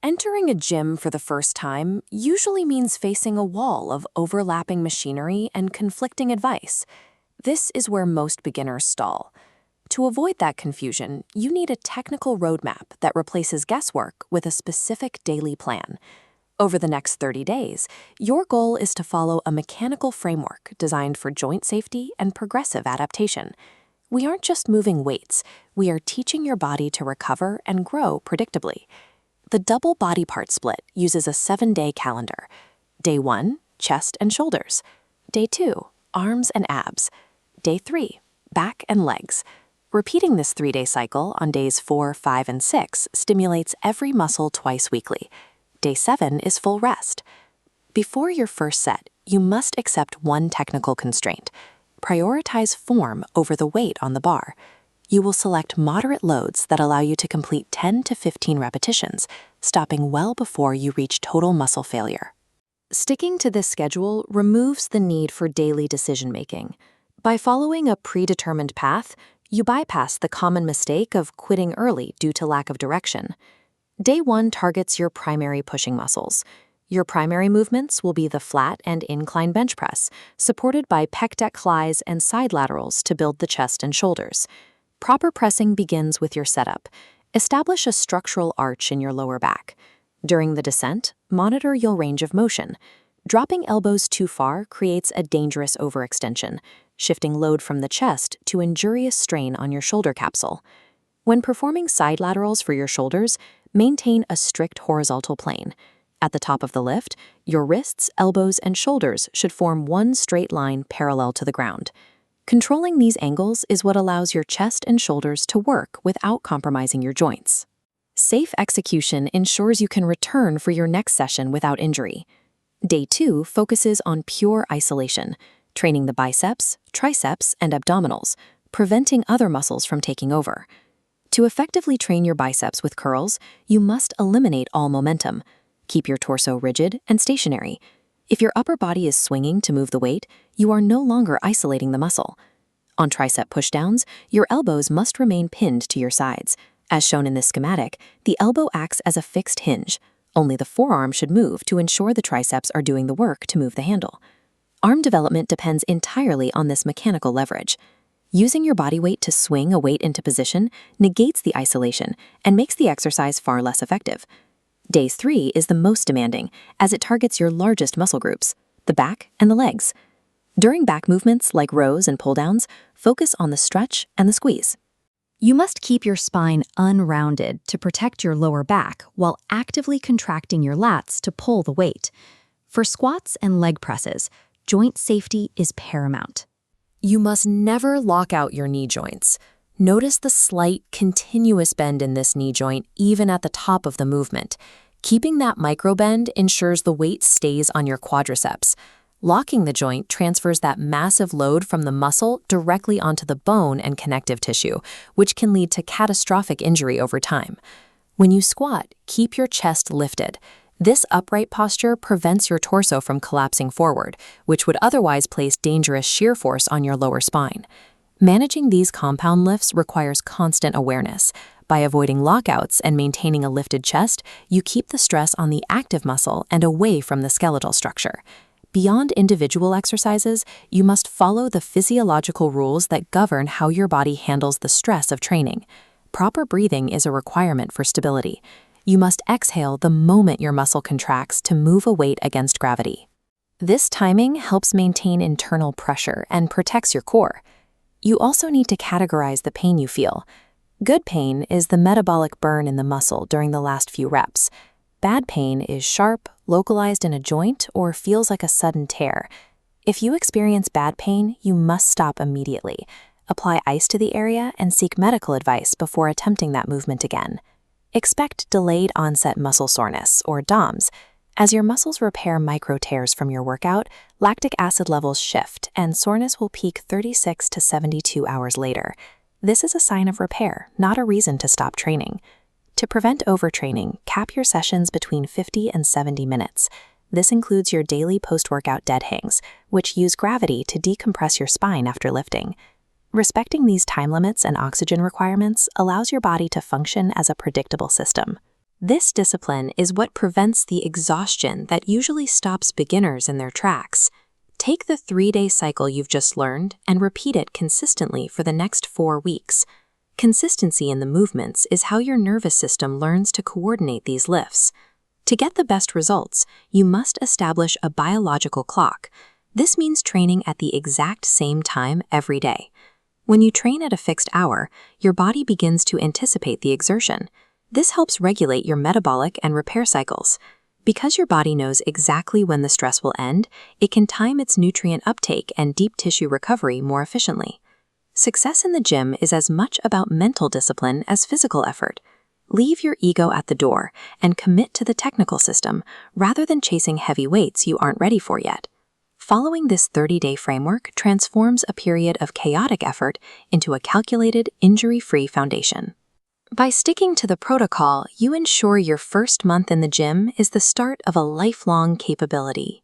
Entering a gym for the first time usually means facing a wall of overlapping machinery and conflicting advice. This is where most beginners stall. To avoid that confusion, you need a technical roadmap that replaces guesswork with a specific daily plan. Over the next 30 days, your goal is to follow a mechanical framework designed for joint safety and progressive adaptation. We aren't just moving weights, we are teaching your body to recover and grow predictably. The double body part split uses a 7-day calendar. Day 1, chest and shoulders. Day 2, arms and abs. Day 3, back and legs. Repeating this 3-day cycle on days 4, 5, and 6 stimulates every muscle twice weekly. Day 7 is full rest. Before your first set, you must accept one technical constraint. Prioritize form over the weight on the bar. You will select moderate loads that allow you to complete 10 to 15 repetitions, stopping well before you reach total muscle failure. Sticking to this schedule removes the need for daily decision-making. By following a predetermined path, you bypass the common mistake of quitting early due to lack of direction. Day 1 targets your primary pushing muscles. Your primary movements will be the flat and incline bench press, supported by pec deck flies and side laterals to build the chest and shoulders. Proper pressing begins with your setup. Establish a structural arch in your lower back. During the descent, monitor your range of motion. Dropping elbows too far creates a dangerous overextension, shifting load from the chest to injurious strain on your shoulder capsule. When performing side laterals for your shoulders, maintain a strict horizontal plane. At the top of the lift, your wrists, elbows, and shoulders should form one straight line parallel to the ground. Controlling these angles is what allows your chest and shoulders to work without compromising your joints. Safe execution ensures you can return for your next session without injury. Day 2 focuses on pure isolation, training the biceps, triceps, and abdominals, preventing other muscles from taking over. To effectively train your biceps with curls, you must eliminate all momentum. Keep your torso rigid and stationary. If your upper body is swinging to move the weight, you are no longer isolating the muscle. On tricep pushdowns, your elbows must remain pinned to your sides. As shown in this schematic, the elbow acts as a fixed hinge. Only the forearm should move to ensure the triceps are doing the work to move the handle. Arm development depends entirely on this mechanical leverage. Using your body weight to swing a weight into position negates the isolation and makes the exercise far less effective. Day 3 is the most demanding, as it targets your largest muscle groups, the back and the legs. During back movements like rows and pull-downs, focus on the stretch and the squeeze. You must keep your spine unrounded to protect your lower back while actively contracting your lats to pull the weight. For squats and leg presses, joint safety is paramount. You must never lock out your knee joints. Notice the slight, continuous bend in this knee joint even at the top of the movement. Keeping that microbend ensures the weight stays on your quadriceps. Locking the joint transfers that massive load from the muscle directly onto the bone and connective tissue, which can lead to catastrophic injury over time. When you squat, keep your chest lifted. This upright posture prevents your torso from collapsing forward, which would otherwise place dangerous shear force on your lower spine. Managing these compound lifts requires constant awareness. By avoiding lockouts and maintaining a lifted chest, you keep the stress on the active muscle and away from the skeletal structure. Beyond individual exercises, you must follow the physiological rules that govern how your body handles the stress of training. Proper breathing is a requirement for stability. You must exhale the moment your muscle contracts to move a weight against gravity. This timing helps maintain internal pressure and protects your core. You also need to categorize the pain you feel. Good pain is the metabolic burn in the muscle during the last few reps. Bad pain is sharp, localized in a joint, or feels like a sudden tear. If you experience bad pain, you must stop immediately. Apply ice to the area and seek medical advice before attempting that movement again. Expect delayed onset muscle soreness, or DOMS. As your muscles repair micro tears from your workout, lactic acid levels shift and soreness will peak 36 to 72 hours later. This is a sign of repair, not a reason to stop training. To prevent overtraining, cap your sessions between 50 and 70 minutes. This includes your daily post-workout dead hangs, which use gravity to decompress your spine after lifting. Respecting these time limits and oxygen requirements allows your body to function as a predictable system. This discipline is what prevents the exhaustion that usually stops beginners in their tracks. Take the 3-day cycle you've just learned and repeat it consistently for the next 4 weeks. Consistency in the movements is how your nervous system learns to coordinate these lifts. To get the best results, you must establish a biological clock. This means training at the exact same time every day. When you train at a fixed hour, your body begins to anticipate the exertion. This helps regulate your metabolic and repair cycles. Because your body knows exactly when the stress will end, it can time its nutrient uptake and deep tissue recovery more efficiently. Success in the gym is as much about mental discipline as physical effort. Leave your ego at the door and commit to the technical system rather than chasing heavy weights you aren't ready for yet. Following this 30-day framework transforms a period of chaotic effort into a calculated, injury-free foundation. By sticking to the protocol, you ensure your first month in the gym is the start of a lifelong capability.